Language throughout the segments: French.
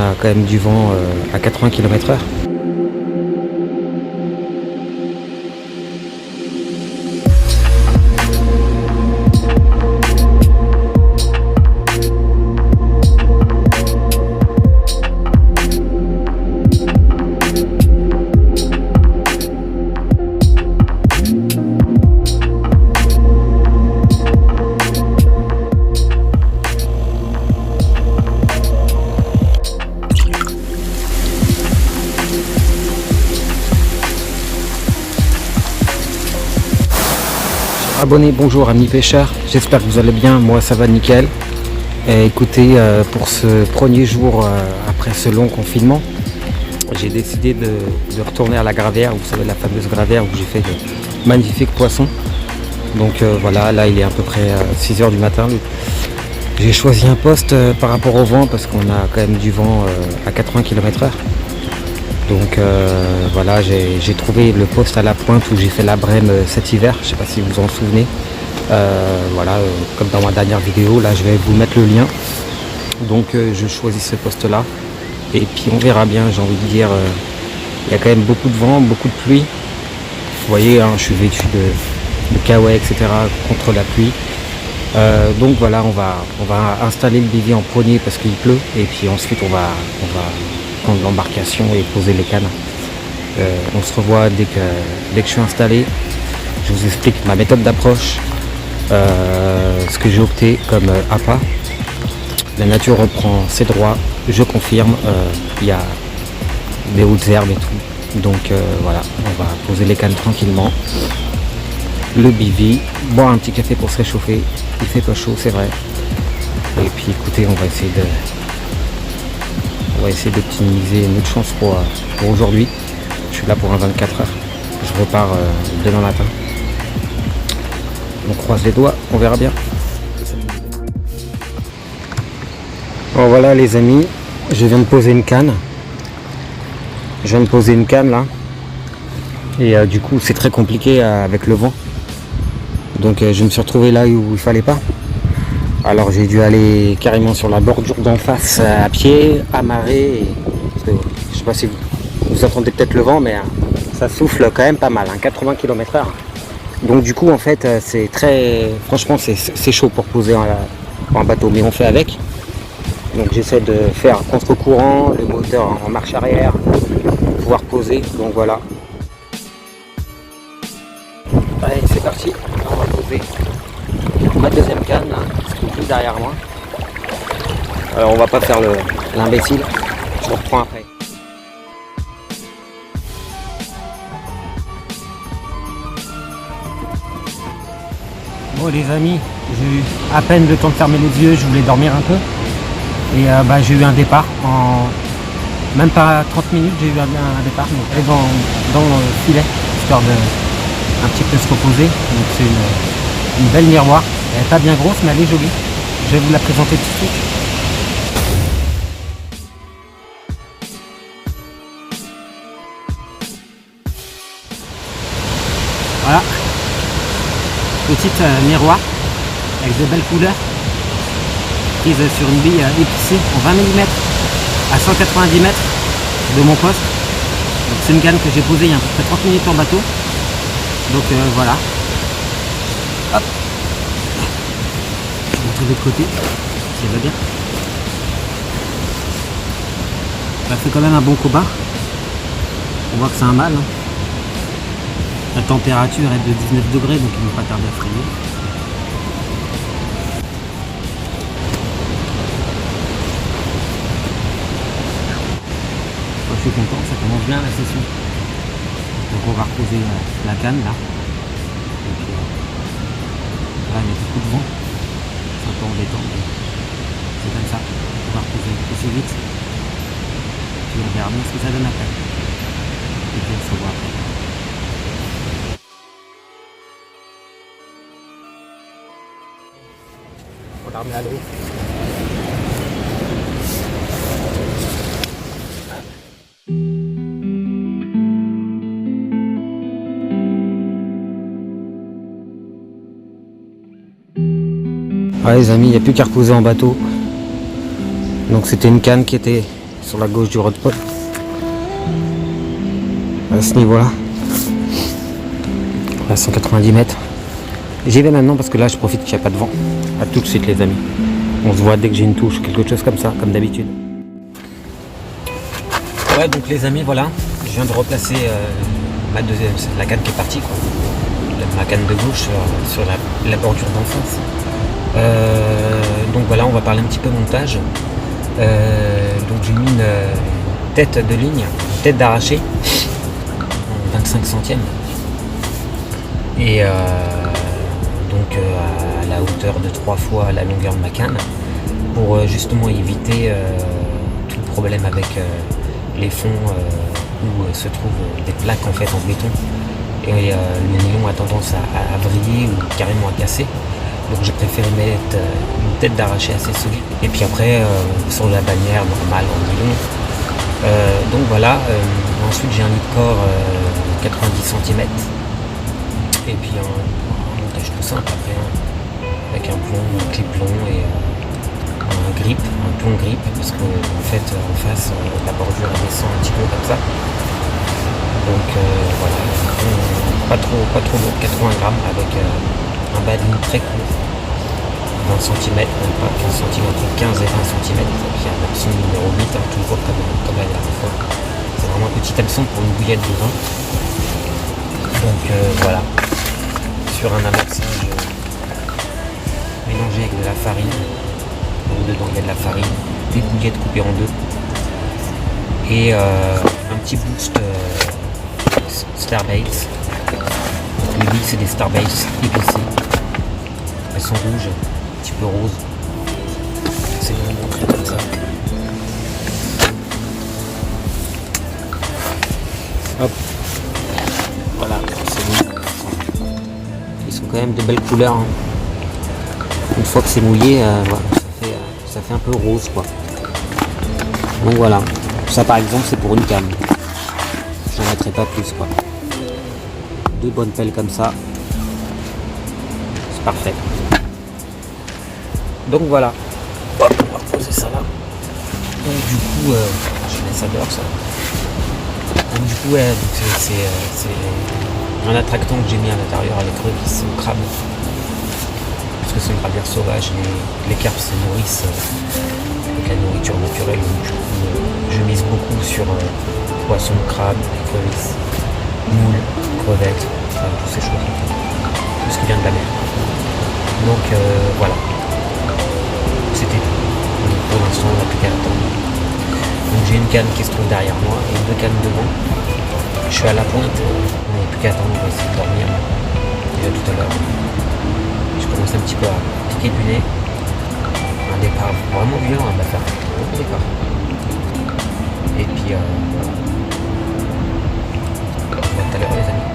a quand même du vent à 80 km/h. Abonnés, bonjour amis pêcheurs, j'espère que vous allez bien, moi ça va nickel. Et écoutez, pour ce premier jour après ce long confinement, j'ai décidé de retourner à la gravière, vous savez la fameuse gravière où j'ai fait de magnifiques poissons. Donc voilà, là il est à peu près 6 h du matin. J'ai choisi un poste par rapport au vent parce qu'on a quand même du vent à 80 km/h. Donc voilà, j'ai trouvé le poste à la pointe où j'ai fait la brème cet hiver, je ne sais pas si vous vous en souvenez. Voilà, comme dans ma dernière vidéo, là je vais vous mettre le lien. Donc je choisis ce poste là et puis on verra bien, j'ai envie de dire, il y a quand même beaucoup de vent, beaucoup de pluie. Vous voyez, hein, je suis vêtu de kawaii, etc. contre la pluie. Donc voilà, on va installer le bivy en premier parce qu'il pleut et puis ensuite on va prendre l'embarcation et poser les cannes. On se revoit dès que je suis installé. Je vous explique ma méthode d'approche, ce que j'ai opté comme appât. La nature reprend ses droits, je confirme, il y a des hautes herbes et tout. Donc voilà, on va poser les cannes tranquillement. Le bivy, boire un petit café pour se réchauffer. Il fait pas chaud, c'est vrai. Et puis écoutez, on va essayer d'optimiser notre chance pour aujourd'hui. Je suis là pour un 24 heures. Je repars demain matin. On croise les doigts, on verra bien. Bon voilà les amis, je viens de poser une canne. Je viens de poser une canne là. Et du coup c'est très compliqué avec le vent. Donc je me suis retrouvé là où il fallait pas. Alors j'ai dû aller carrément sur la bordure d'en face à pied, amarré. Je sais pas si vous entendez peut-être le vent, mais ça souffle quand même pas mal, 80 km/h. Donc du coup en fait c'est très, franchement c'est chaud pour poser en bateau, mais on fait avec. Donc j'essaie de faire contre-courant, le moteur en marche arrière, pour pouvoir poser. Donc voilà. Allez c'est parti, on va poser ma deuxième canne là, qui est juste derrière moi. Alors on va pas faire l'imbécile, je reprends après. Bon les amis, j'ai eu à peine le temps de fermer les yeux, je voulais dormir un peu. Et j'ai eu un départ en même pas 30 minutes, j'ai eu un départ. Donc elle est dans le filet, histoire de un petit peu se reposer. Donc c'est une belle miroir. Elle n'est pas bien grosse mais elle est jolie. Je vais vous la présenter tout de suite. Voilà. Petite miroir avec de belles couleurs. Prise sur une bille épicée en 20 mm à 190 mètres de mon poste. Donc c'est une canne que j'ai posée il y a à peu près 30 minutes en bateau. Donc voilà. Hop. Je vais montrer de l'autre côté, si elle va bien. Ça fait quand même un bon combat. On voit que c'est un mâle. La température est de 19 degrés, donc il ne va pas tarder à frayer. Je suis content, ça commence bien la session. Donc on va reposer la canne là. Et puis, là il y a beaucoup de vent. C'est un peu embêtant, mais c'est comme ça. On va reposer assez vite. Puis on verra bien ce que ça donne après. Et puis on se revoit après. On la remet à l'eau. Ouais les amis, il n'y a plus qu'à reposer en bateau. Donc c'était une canne qui était sur la gauche du Rodepol. À ce niveau-là. À 190 mètres. J'y vais maintenant parce que là je profite qu'il n'y a pas de vent. A tout de suite les amis. On se voit dès que j'ai une touche, quelque chose comme ça, comme d'habitude. Ouais donc les amis voilà, je viens de replacer ma deuxième, la canne qui est partie quoi. Ma canne de gauche sur la bordure d'en face. Donc voilà, on va parler un petit peu montage. Donc j'ai mis une tête de ligne, une tête d'arraché en 25 centièmes. Et donc à la hauteur de 3 fois la longueur de ma canne pour justement éviter tout problème avec les fonds où se trouvent des plaques en fait en béton et le nylon a tendance à vriller ou carrément à casser, donc j'ai préféré mettre une tête d'arraché assez solide et puis après sur la bannière normale en nylon. Donc voilà, ensuite j'ai un lit de corps 90 cm et puis un montage tout simple après avec un plomb, un clip plomb et un grip, un plomb grip parce que en fait en face la bordure descend un petit peu comme ça. Donc voilà, pas trop lourd, 80 grammes avec un bas de ligne très court, 20 cm, même pas 15 cm, entre 15 et 20 cm, et puis un hameçon numéro 8, hein, toujours comme la dernière fois. C'est vraiment un petit hameçon pour une bouillette de vin. Donc voilà, sur un amassage mélangé avec de la farine. Donc dedans il y a de la farine, des bouillettes coupées en deux et un petit boost Starbase. Donc les billes c'est des Starbase épicées. Elles sont rouges, un petit peu roses. C'est de vous montrer comme ça. Hop. Voilà, c'est bon. Ils sont quand même de belles couleurs. Hein. Une fois que c'est mouillé, voilà, ça fait un peu rose quoi. Donc voilà. Ça par exemple c'est pour une canne. J'en mettrai pas plus quoi. 2 bonnes pelles comme ça. C'est parfait. Donc voilà. Hop, on va poser ça là. Donc du coup, je laisse ça dehors ça. Donc du coup ouais, c'est un attractant que j'ai mis à l'intérieur avec l'écrevisse au crabe. Parce que c'est une gravière sauvage, les carpes se nourrissent avec la nourriture naturelle. Donc du coup, je mise beaucoup sur poisson, crabe, écrevisse, moule, crevettes, enfin, toutes ces choses. Tout ce qui vient de la mer. Donc voilà. C'était tout. Donc, pour l'instant, on n'a plus qu'à attendre. Donc j'ai une canne qui se trouve derrière moi et 2 cannes devant. Je suis à la pointe, on n'a plus qu'à attendre, on va essayer de dormir. Déjà tout à l'heure. Je commence un petit peu à piquer du nez. Un départ vraiment violent à me faire. Bon départ. Et puis voilà. On se voit tout à l'heure les amis.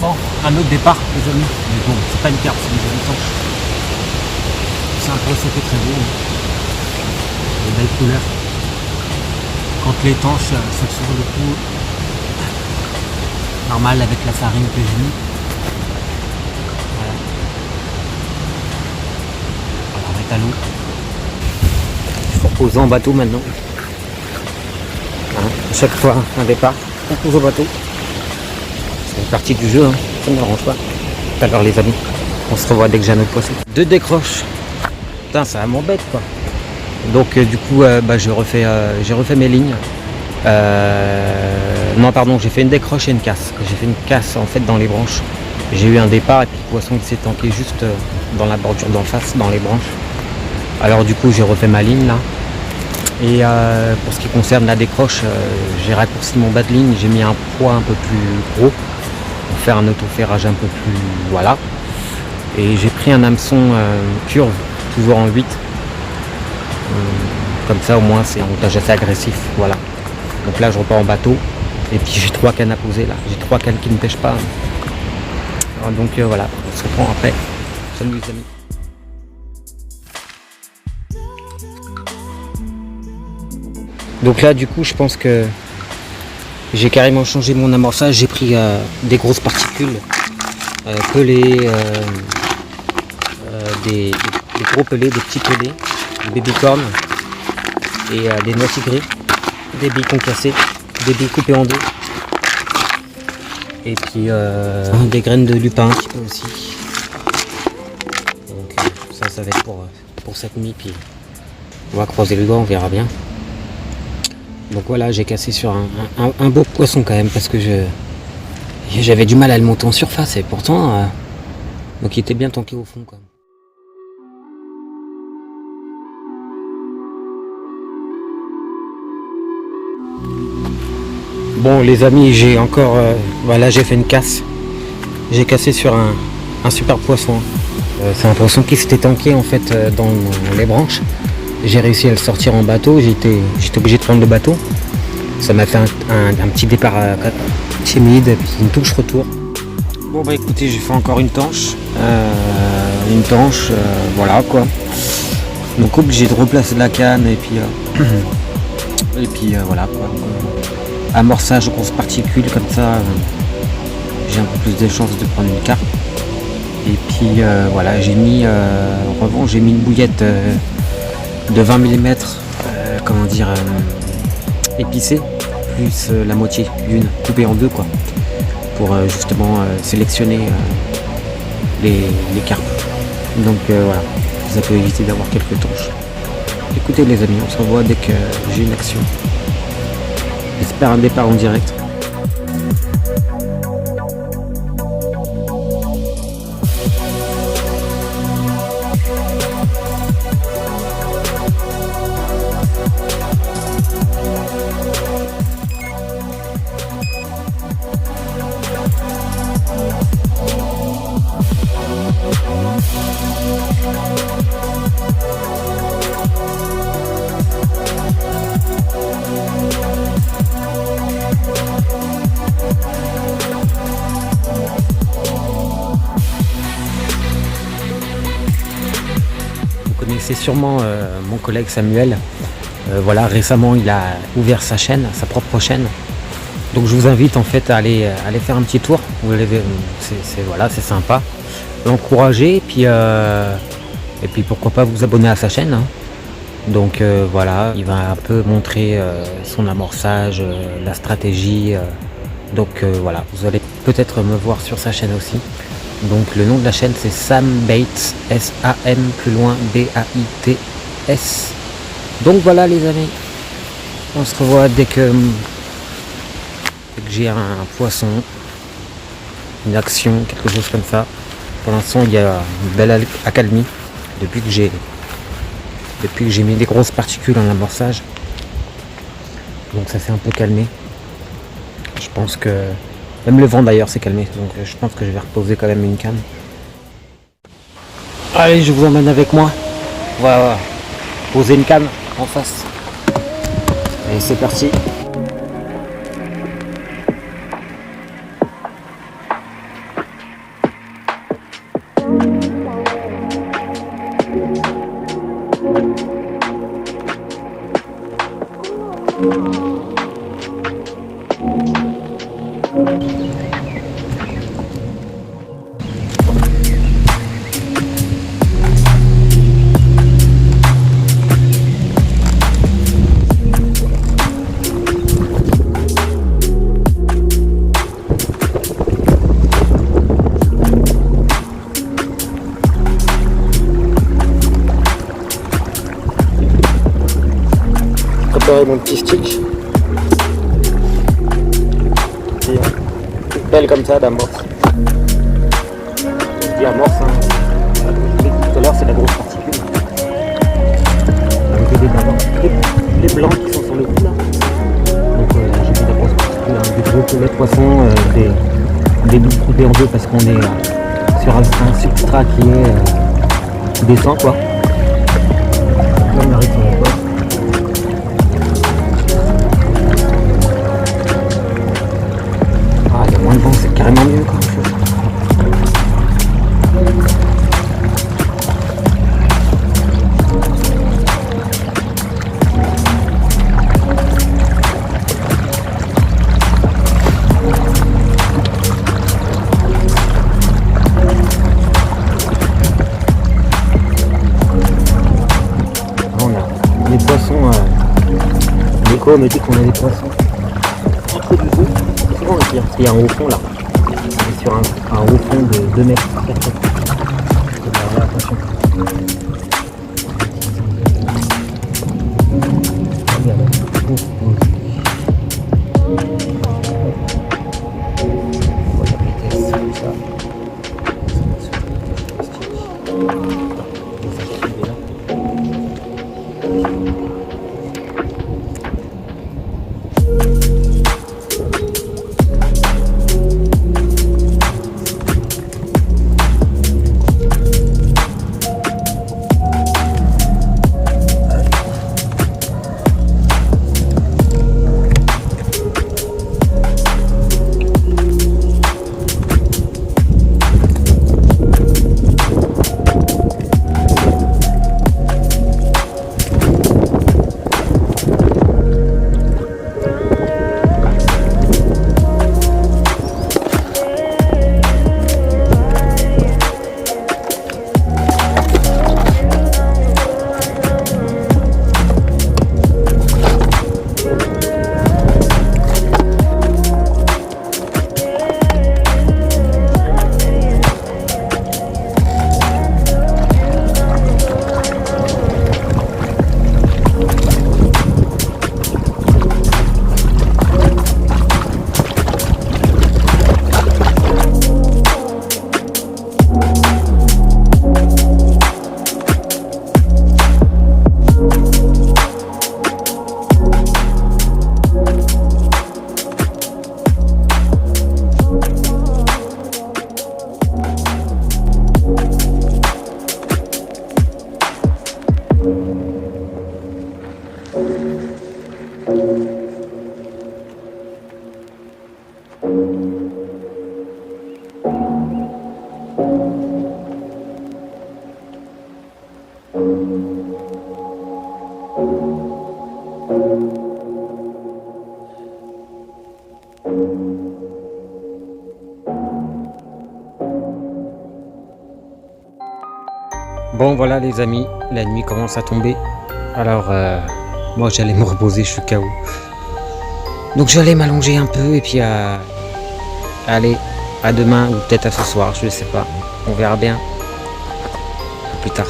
Bon, un autre départ les amis. Mais bon, c'est pas une carpe, c'est des étanches. C'est un procès très beau. Des belles couleurs. Quand l'étanche, c'est sur le coup normal avec la farine que j'ai mis. Voilà. On va remettre à l'eau. Il faut reposer en bateau maintenant. Hein, à chaque fois un départ, on pose au bateau. C'est une partie du jeu, hein. Ça ne me dérange pas. Tout à l'heure les amis, on se revoit dès que j'ai un autre poisson. 2 décroches. Putain, ça m'embête quoi. Donc du coup j'ai refait mes lignes. Non pardon, j'ai fait une décroche et une casse. J'ai fait une casse en fait dans les branches. J'ai eu un départ et puis le poisson il s'est tanké juste dans la bordure d'en face, dans les branches. Alors du coup j'ai refait ma ligne là. Et pour ce qui concerne la décroche, j'ai raccourci mon bas de ligne, j'ai mis un poids un peu plus gros pour faire un autoferrage un peu plus voilà. Et j'ai pris un hameçon curve, toujours en 8. Comme ça au moins c'est un montage assez agressif, voilà. Donc là je repars en bateau et puis j'ai 3 cannes à poser là, j'ai 3 cannes qui ne pêchent pas. Alors, donc voilà, on se reprend après. Salut les amis. Donc là du coup je pense que j'ai carrément changé mon amorçage, j'ai pris des grosses particules, pelés, des gros pelés, des petits pelés, des babycorns et des noix tigrées, des billes concassées, des billes coupées en 2 et puis des graines de lupin un petit peu aussi. Donc ça va être pour cette nuit, puis on va croiser le doigt, on verra bien. Donc voilà, j'ai cassé sur un beau poisson quand même parce que j'avais du mal à le monter en surface et pourtant donc il était bien tanké au fond quoi. Bon les amis, j'ai encore voilà, j'ai fait une casse. J'ai cassé sur un super poisson. C'est un poisson qui s'était tanké en fait dans les branches. J'ai réussi à le sortir en bateau, j'étais obligé de prendre le bateau. Ça m'a fait un petit départ timide et puis une touche retour. Bon bah écoutez, j'ai fait encore une tanche. Voilà quoi. Donc obligé de replacer la canne et puis voilà quoi. Amorçage grosses particules comme ça, j'ai un peu plus de chances de prendre une carpe. Et puis voilà, j'ai mis en revanche j'ai mis une bouillette de 20 mm épicée, plus la moitié d'une coupée en 2 quoi, pour justement sélectionner les carpes. Donc voilà, ça peut éviter d'avoir quelques tanches. Écoutez les amis, on se revoit dès que j'ai une action. J'espère un départ en direct. Vous connaissez sûrement mon collègue Samuel. Voilà, récemment il a ouvert sa chaîne, sa propre chaîne. Donc je vous invite en fait à aller faire un petit tour. C'est sympa. L'encourager et puis pourquoi pas vous abonner à sa chaîne. Hein. Donc voilà, il va un peu montrer son amorçage, la stratégie. Donc voilà, vous allez peut-être me voir sur sa chaîne aussi. Donc le nom de la chaîne c'est Sam Baits, S-A-M plus loin B-A-I-T-S. Donc voilà les amis, on se revoit dès que j'ai un poisson, une action, quelque chose comme ça. Pour l'instant il y a une belle accalmie depuis que j'ai mis des grosses particules en amorçage. Donc ça s'est un peu calmé. Je pense que même le vent d'ailleurs s'est calmé, donc je pense que je vais reposer quand même une canne. Allez, je vous emmène avec moi. Voilà, poser une canne en face. Et c'est parti. Préparer mon petit stick. Et, belle comme ça d'amorce. Je dis amorce, hein. Tout à l'heure c'est la grosse particule. Les blancs qui sont sur le cou là. Donc j'ai mis la grosse particule, hein, des gros pelets de poisson, des billes coupées en deux parce qu'on est sur un substrat qui descend quoi. Là on arrive sur le poste. Bon, c'est carrément mieux quand même. On a des poissons. L'écho me dit qu'on a des poissons entre deux eaux. C'est bon, il y a un haut fond là. On est sur un haut fond de 2 mètres. Attention. Bon voilà les amis, la nuit commence à tomber. Alors moi j'allais me reposer, je suis KO. Donc j'allais m'allonger un peu et puis allez, à demain ou peut-être à ce soir, je ne sais pas. On verra bien. À plus tard.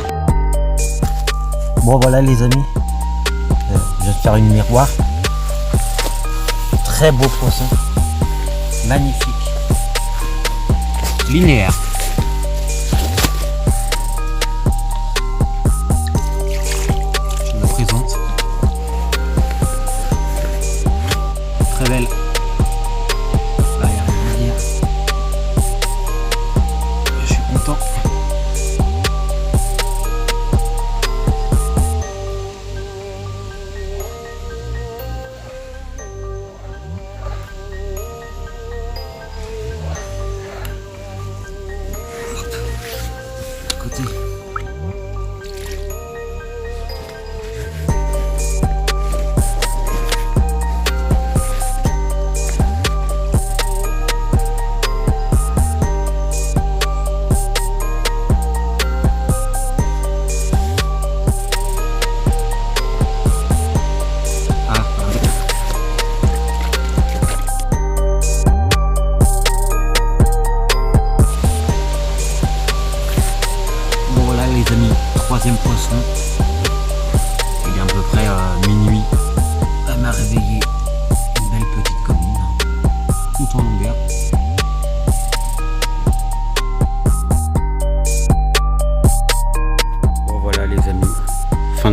Bon voilà les amis, je vais faire une miroir. Très beau poisson, magnifique, linéaire. Je me présente. Très belle. Là, il n'y a rien à dire. Je suis content.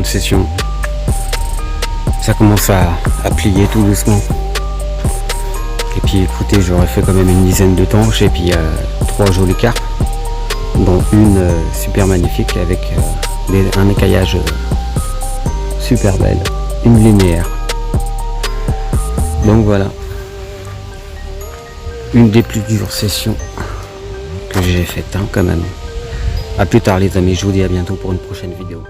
de session. Ça commence à plier tout doucement. Et puis écoutez, j'aurais fait quand même une dizaine de tanches et puis 3 jolies carpes, dont une super magnifique avec un écaillage super belle, une linéaire. Donc voilà, une des plus dures sessions que j'ai faites quand même. A plus tard les amis, je vous dis à bientôt pour une prochaine vidéo.